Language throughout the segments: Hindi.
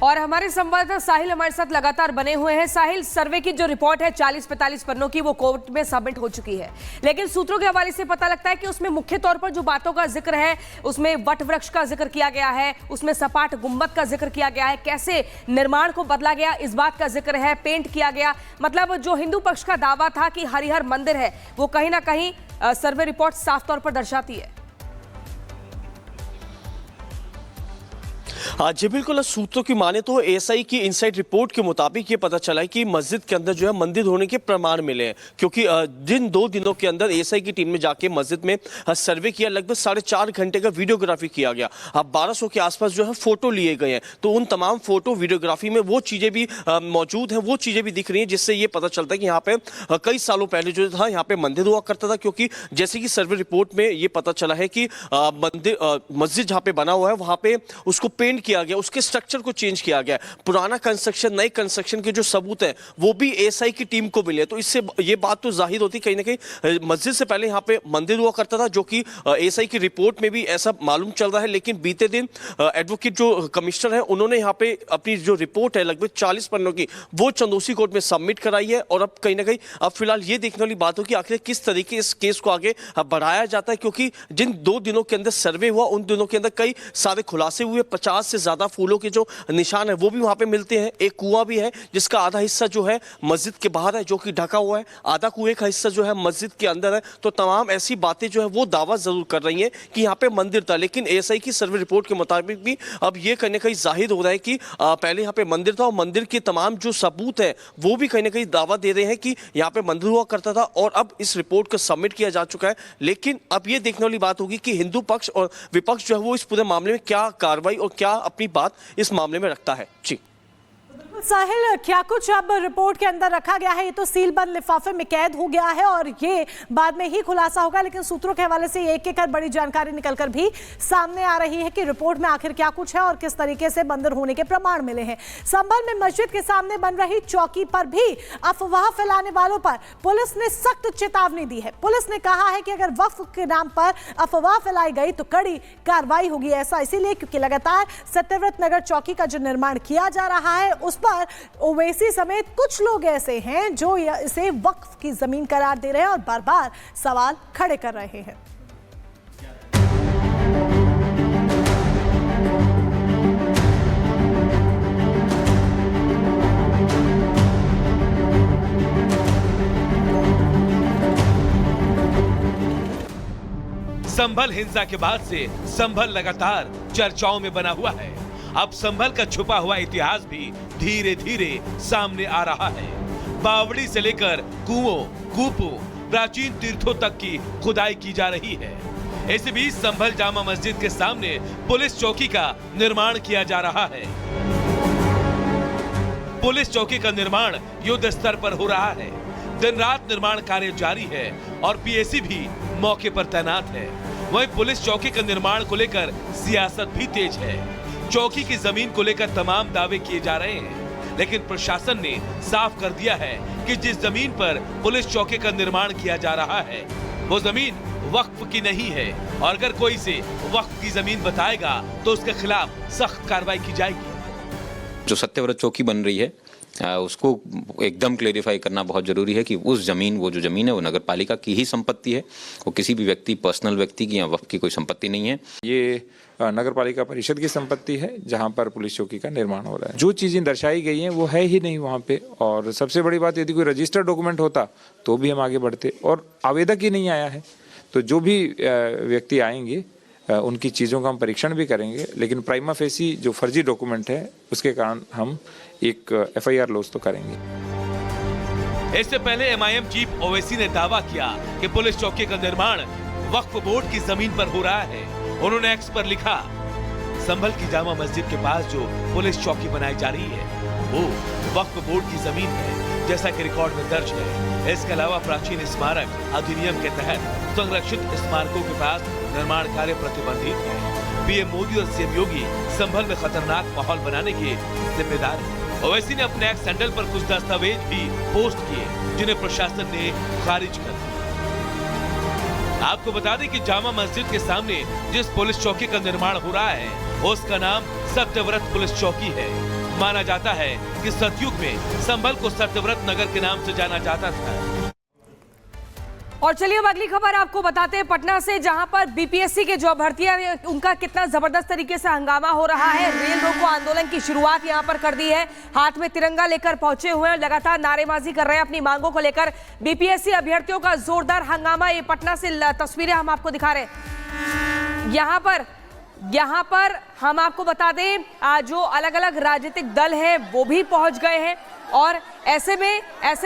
और हमारे संवाददाता साहिल हमारे साथ लगातार बने हुए हैं। साहिल, सर्वे की जो रिपोर्ट है 40-45 पन्नों की, वो कोर्ट में सबमिट हो चुकी है, लेकिन सूत्रों के हवाले से पता लगता है कि उसमें मुख्य तौर पर जो बातों का जिक्र है, उसमें वट वृक्ष का जिक्र किया गया है, उसमें सपाट गुंबद का जिक्र किया गया है, कैसे निर्माण को बदला गया इस बात का जिक्र है, पेंट किया गया। मतलब जो हिंदू पक्ष का दावा था कि हरिहर मंदिर है, वो कहीं ना कहीं सर्वे रिपोर्ट साफ तौर पर दर्शाती है। जी बिल्कुल, सूत्रों की माने तो एएसआई की इनसाइड रिपोर्ट के मुताबिक ये पता चला है कि मस्जिद के अंदर जो है मंदिर होने के प्रमाण मिले हैं, क्योंकि जिन 2 दिनों के अंदर एएसआई की टीम ने जाके मस्जिद में सर्वे किया, लगभग 4.5 घंटे का वीडियोग्राफी किया गया। अब 1200 के आसपास जो है फोटो लिए गए हैं, तो उन तमाम फोटो वीडियोग्राफी में वो चीजें भी मौजूद हैं, वो चीजें भी दिख रही हैं, जिससे ये पता चलता है कि यहाँ पे कई सालों पहले जो था यहाँ पे मंदिर हुआ करता था। क्योंकि जैसे कि सर्वे रिपोर्ट में ये पता चला है कि मस्जिद जहाँ पे बना हुआ है वहां पे उसको पेंट किया गया, उसके स्ट्रक्चर को चेंज किया गया। पुराना कंस्ट्रक्शन, नए कंस्ट्रक्शन के जो सबूत हैं वो भी एएसआई की टीम को मिले। तो इससे ये बात तो जाहिर होती कहीं ना कहीं मस्जिद से पहले यहाँ पे मंदिर हुआ करता था, जो कि एएसआई की रिपोर्ट में भी ऐसा मालूम चल रहा है। लेकिन बीते दिन एडवोकेट जो कमिश्नर है, उन्होंने यहाँ पे अपनी जो रिपोर्ट है लगभग 40 पन्नों की, वो चंदोसी कोर्ट में सबमिट कराई है। और अब कहीं ना कहीं अब फिलहाल ये देखने वाली बात हो कि आखिर किस तरीके इस केस को आगे बढ़ाया जाता है, क्योंकि जिन 2 दिनों के अंदर सर्वे हुआ उन दिनों के अंदर कई सारे खुलासे हुए। 50 से ज्यादा फूलों के जो निशान है वो भी वहां पे मिलते हैं। एक कुआं भी है जिसका आधा हिस्सा जो है मस्जिद के बाहर है, जो कि ढका हुआ है, आधा कुएं का हिस्सा जो है मस्जिद के अंदर है। तो तमाम ऐसी बातें जो है वो दावा जरूर कर रही हैं कि यहाँ पे मंदिर था। लेकिन एएसआई की सर्वे रिपोर्ट के मुताबिक भी अब ये कहीं ना कहीं जाहिर हो रहा है कि पहले यहाँ पे मंदिर था, और मंदिर के तमाम जो सबूत है वो भी कहीं ना कहीं दावा दे रहे हैं कि यहाँ पे मंदिर हुआ करता था। और अब इस रिपोर्ट को सबमिट किया जा चुका है। लेकिन अब ये देखने वाली बात होगी कि हिंदू पक्ष और विपक्ष जो है वो इस पूरे मामले में क्या कार्रवाई और क्या अपनी बात इस मामले में रखता है। जी साहिल, क्या कुछ अब रिपोर्ट के अंदर रखा गया है? ये तो सील बंद लिफाफे में कैद हो गया है और ये बाद में ही खुलासा होगा, लेकिन सूत्रों के हवाले से एक एक बड़ी जानकारी निकलकर भी सामने आ रही है कि रिपोर्ट में आखिर क्या कुछ है और किस तरीके से मंदिर होने के प्रमाण मिले हैं। संभल में मस्जिद के सामने बन रही चौकी पर भी अफवाह फैलाने वालों पर पुलिस ने सख्त चेतावनी दी है। पुलिस ने कहा है कि अगर वक्फ के नाम पर अफवाह फैलाई गई तो कड़ी कार्रवाई होगी। ऐसा इसीलिए क्योंकि लगातार सत्यव्रत नगर चौकी का जो निर्माण किया जा रहा है उस पर ओवैसी समेत कुछ लोग ऐसे हैं जो इसे वक्फ की जमीन करार दे रहे हैं और बार बार सवाल खड़े कर रहे हैं। संभल हिंसा के बाद से संभल लगातार चर्चाओं में बना हुआ है। अब संभल का छुपा हुआ इतिहास भी धीरे धीरे सामने आ रहा है। बावड़ी से लेकर कुओं, कूपों, प्राचीन तीर्थों तक की खुदाई की जा रही है। इस बीच संभल जामा मस्जिद के सामने पुलिस चौकी का निर्माण किया जा रहा है। पुलिस चौकी का निर्माण युद्ध स्तर पर हो रहा है। दिन रात निर्माण कार्य जारी है और पीएसी भी मौके पर तैनात है। वहीं पुलिस चौकी का निर्माण को लेकर सियासत भी तेज है। चौकी की जमीन को लेकर तमाम दावे किए जा रहे हैं, लेकिन प्रशासन ने साफ कर दिया है कि जिस जमीन पर पुलिस चौकी का निर्माण किया जा रहा है वो जमीन वक्फ की नहीं है, और अगर कोई इसे वक्फ की जमीन बताएगा तो उसके खिलाफ सख्त कार्रवाई की जाएगी। जो सत्यव्रत चौकी बन रही है उसको एकदम क्लेरिफाई करना बहुत जरूरी है कि वो जो जमीन है वो नगर पालिका की ही संपत्ति है, वो किसी भी व्यक्ति, पर्सनल व्यक्ति की या वक्फ की कोई संपत्ति नहीं है। ये नगर पालिका परिषद की संपत्ति है जहां पर पुलिस चौकी का निर्माण हो रहा है। जो चीजें दर्शाई गई हैं वो है ही नहीं वहां पे। और सबसे बड़ी बात, यदि कोई रजिस्टर्ड डॉक्यूमेंट होता तो भी हम आगे बढ़ते, और आवेदक ही नहीं आया है। तो जो भी व्यक्ति आएंगे उनकी चीज़ों का हम परीक्षण भी करेंगे, लेकिन प्राइमा फेसी जो फर्जी डॉक्यूमेंट है उसके कारण हम एक एफआईआर लॉन्च तो करेंगे। इससे पहले एमआईएम चीफ ओवैसी ने दावा किया कि पुलिस चौकी का निर्माण वक्फ बोर्ड की जमीन पर हो रहा है। उन्होंने एक्स पर लिखा, संभल की जामा मस्जिद के पास जो पुलिस चौकी बनाई जा रही है वो वक्फ बोर्ड की जमीन है, जैसा कि रिकॉर्ड में दर्ज है। इसके अलावा प्राचीन स्मारक अधिनियम के तहत संरक्षित स्मारकों के पास निर्माण कार्य प्रतिबंधित है। पीएम मोदी और सीएम योगी संभल में खतरनाक माहौल बनाने के जिम्मेदार हैं। ओवैसी ने अपने एक्स हैंडल पर कुछ दस्तावेज भी पोस्ट किए जिन्हें प्रशासन ने खारिज कर दिया। आपको बता दें कि जामा मस्जिद के सामने जिस पुलिस चौकी का निर्माण हो रहा है उसका नाम सत्यव्रत पुलिस चौकी है। माना जाता है कि सतयुग में संभल को सत्यव्रत नगर के नाम से जाना जाता था। और चलिए अब अगली खबर आपको बताते हैं पटना से, जहां पर बीपीएससी के जो अभ्यर्थियां उनका कितना जबरदस्त तरीके से हंगामा हो रहा है। रेल रोको आंदोलन की शुरुआत यहां पर कर दी है, हाथ में तिरंगा लेकर पहुंचे हुए हैं, लगातार नारेबाजी कर रहे हैं अपनी मांगों को लेकर। बीपीएससी अभ्यर्थियों का जोरदार हंगामा, ये पटना से तस्वीरें हम आपको दिखा रहे हैं। यहाँ पर हम आपको बता दें जो अलग अलग राजनीतिक दल हैं वो भी पहुंच गए हैं और ऐसे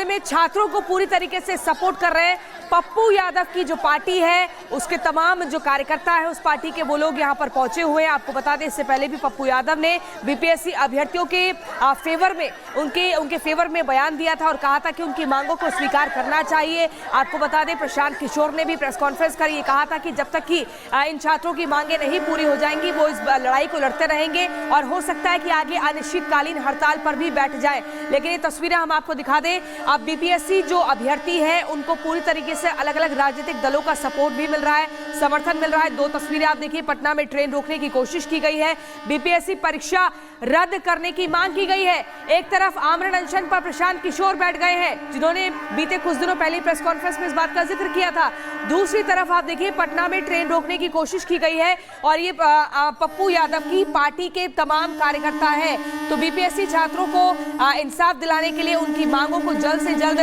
में छात्रों को पूरी तरीके से सपोर्ट कर रहे हैं। पप्पू यादव की जो पार्टी है उसके तमाम जो कार्यकर्ता है उस पार्टी के वो लोग यहाँ पर पहुंचे हुए हैं। आपको बता दें इससे पहले भी पप्पू यादव ने बीपीएससी अभ्यर्थियों के फेवर में उनके फेवर में बयान दिया था और कहा था कि उनकी मांगों को स्वीकार करना चाहिए। आपको बता दें प्रशांत किशोर ने भी प्रेस कॉन्फ्रेंस कर ये कहा था कि जब तक कि इन छात्रों की मांगे नहीं पूरी हो जाएंगी वो इस लड़ाई को लड़ते रहेंगे और हो सकता है कि आगे अनिश्चितकालीन हड़ताल पर भी बैठ जाए। लेकिन ये तस्वीरें हम आपको दिखा दें, अब बीपीएससी जो अभ्यर्थी है उनको पूरी तरीके से अलग अलग राजनीतिक दलों का सपोर्ट भी मिल रहा है, समर्थन मिल रहा है। दो तस्वीरें आप देखिए, पटना में ट्रेन रोकने की कोशिश की गई है, बीपीएससी परीक्षा रद्द करने की मांग की गई है। एक तरफ आमरण अनशन पर प्रशांत किशोर बैठ गए हैं जिन्होंने बीते कुछ दिनों पहले प्रेस कॉन्फ्रेंस में इस बात का जिक्र किया था। दूसरी तरफ आप देखिए पटना में ट्रेन रोकने की कोशिश की गई है और ये पप्पू यादव की पार्टी के तमाम कार्यकर्ता हैं। तो बीपीएससी छात्रों को इंसाफ दिलाने के लिए उनकी मांगों को जल्द से जल्द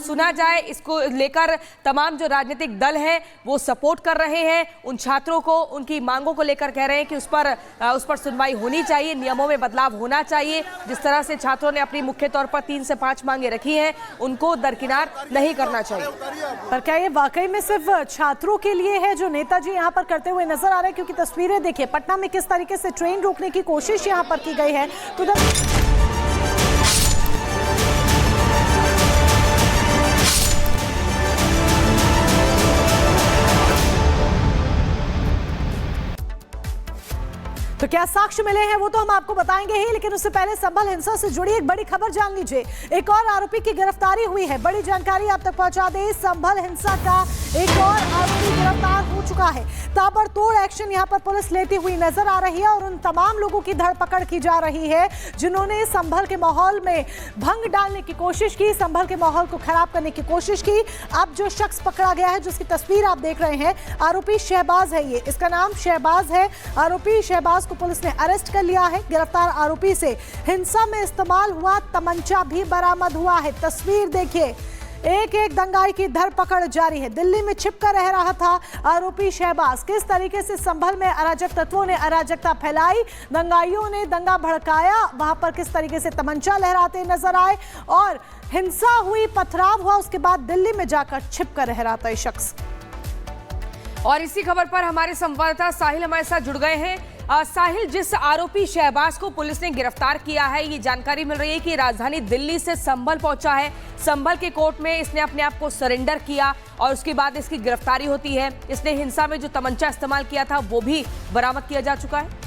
सुना जाए, इसको लेकर तमाम जो राजनीतिक दल हैं वो सपोर्ट कर रहे हैं। उन छात्रों को उनकी मांगों को लेकर कह रहे हैं कि उस पर सुनवाई होनी चाहिए, नियमों में बदलाव होना चाहिए। जिस तरह से छात्रों ने अपनी मुख्य तौर पर 3 से 5 मांगे रखी हैं उनको दरकिनार नहीं करना चाहिए। पर क्या ये वाकई में सिर्फ छात्रों के लिए है जो नेताजी यहाँ पर करते हुए नजर आ रहे हैं? क्योंकि तस्वीरें देखिए पटना में किस तरीके से ट्रेन रोकने की कोशिश यहाँ पर की गई है। तो क्या साक्ष्य मिले हैं वो तो हम आपको बताएंगे ही, लेकिन उससे पहले संभल हिंसा से जुड़ी एक बड़ी खबर जान लीजिए। एक और आरोपी की गिरफ्तारी हुई है, बड़ी जानकारी आप तक पहुंचा दें। संभल हिंसा का एक और आरोपी गिरफ्तार हो चुका है। ताबड़तोड़ एक्शन यहां पर पुलिस लेती हुई नजर आ रही है और उन तमाम लोगों की धरपकड़ की जा रही है जिन्होंने संभल के माहौल में भंग डालने की कोशिश की, संभल के माहौल को खराब करने की कोशिश की। अब जो शख्स पकड़ा गया है जिसकी तस्वीर आप देख रहे हैं, आरोपी शहबाज है, ये इसका नाम शहबाज है। आरोपी शहबाज को पुलिस ने अरेस्ट कर लिया है। गिरफ्तार आरोपी से हिंसा में इस्तेमाल हुआ तमंचा भी बरामद हुआ है। तस्वीर देखिए, एक एक दंगाई की धरपकड़ जारी है। दिल्ली में छिपकर रह रहा था आरोपी शहबाज। किस तरीके से संभल में अराजक तत्वों ने अराजकता फैलाई, दंगाइयों ने दंगा भड़काया, वहां पर किस तरीके से तमंचा लहराते नजर आए और हिंसा हुई, पथराव हुआ, उसके बाद दिल्ली में जाकर छिपकर रह रहा था ये शख्स। और इसी खबर पर हमारे संवाददाता साहिल हमारे साथ जुड़ गए हैं। साहिल, जिस आरोपी शहबाज को पुलिस ने गिरफ्तार किया है, ये जानकारी मिल रही है कि राजधानी दिल्ली से संभल पहुंचा है। संभल के कोर्ट में इसने अपने आप को सरेंडर किया और उसके बाद इसकी गिरफ्तारी होती है। इसने हिंसा में जो तमंचा इस्तेमाल किया था वो भी बरामद किया जा चुका है।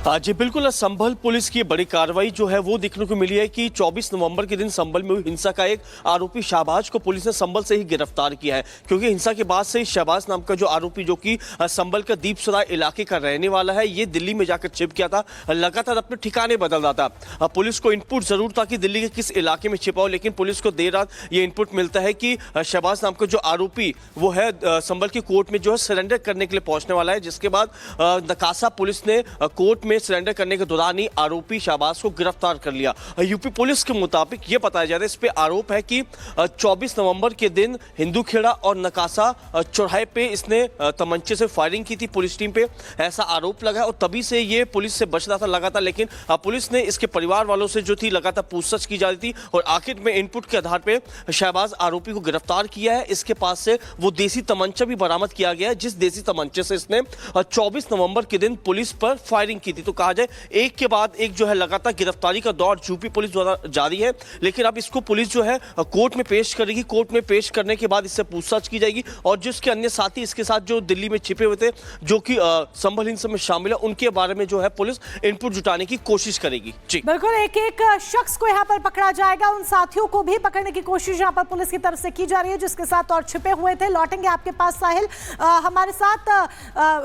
जी बिल्कुल, संभल पुलिस की बड़ी कार्रवाई जो है वो देखने को मिली है कि 24 नवंबर के दिन संभल में हुई हिंसा का एक आरोपी शहबाज को पुलिस ने संभल से ही गिरफ्तार किया है। क्योंकि हिंसा के बाद से ही शहबाज नाम का जो आरोपी, जो कि संभल का दीपसराय इलाके का रहने वाला है, ये दिल्ली में जाकर छिप गया था, लगातार अपने ठिकाने बदल रहा था। पुलिस को इनपुट जरूर था कि दिल्ली के किस इलाके में छिपा हो, लेकिन पुलिस को देर रात ये इनपुट मिलता है कि शहबाज नाम का जो आरोपी वो है संभल की कोर्ट में जो है सरेंडर करने के लिए पहुंचने वाला है। जिसके बाद नकासा पुलिस ने कोर्ट में सरेंडर करने के दौरान ही आरोपी शहबाज को गिरफ्तार कर लिया। यूपी पुलिस के मुताबिक ये बताया जा रहा है, इस पे आरोप है कि 24 नवंबर के दिन हिंदू खेड़ा और नकासा चौराहे पे इसने तमंचे से फायरिंग की थी पुलिस टीम पे, ऐसा आरोप लगा और तभी से ये पुलिस से बच रहा था लगातार। लेकिन पुलिस ने इसके परिवार वालों से जो थी लगातार पूछताछ की जा रही थी और आखिर में इनपुट के आधार पर शहबाज आरोपी को गिरफ्तार किया है। इसके पास से वो देसी तमंचा भी बरामद किया गया है, जिस देसी तमंचे से इसने 24 नवंबर के दिन पुलिस पर फायरिंग की थी। थी। तो कहा जाए एक के बाद एक जो है लगातार गिरफ्तारी का दौर यूपी पुलिस द्वारा जारी है, लेकिन अब इसको पुलिस जो है कोर्ट में पेश करेगी। कोर्ट में पेश करने के बाद इससे पूछताछ की जाएगी और जिसके अन्य साथी इसके साथ जो दिल्ली में छिपे हुए थे, जो कि संभल हिंसा में शामिल है, उनके बारे में जो है पुलिस इनपुट जुटाने की कोशिश करेगी। जी बिल्कुल, एक एक शख्स को यहाँ पर पकड़ा जाएगा, उन साथियों को भी पकड़ने की कोशिश यहाँ पर पुलिस की तरफ से की जा रही है जिसके साथ और छिपे हुए थे। लौटेंगे आपके पास साहिल, हमारे साथ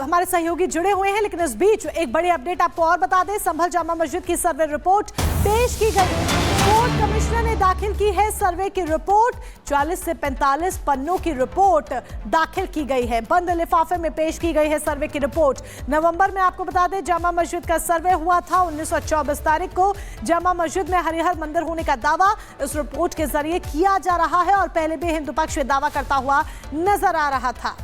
हमारे सहयोगी जुड़े हुए हैं, लेकिन इस बीच एक बड़ी अपडेट आपको और बता दें। संभल जामा मस्जिद की सर्वे रिपोर्ट पेश की गई। कोर्ट कमिश्नर ने दाखिल की है सर्वे की रिपोर्ट। 40 से 45 पन्नों की रिपोर्ट दाखिल की गई है। बंद लिफाफे में पेश की गई है सर्वे की रिपोर्ट। नवंबर में आपको बता दें जामा मस्जिद का सर्वे हुआ था 1924 तारीख को। जामा मस्जिद में हरिहर मंदिर होने का दावा इस रिपोर्ट के जरिए किया जा रहा है और पहले भी हिंदू पक्ष दावा करता हुआ नजर आ रहा था।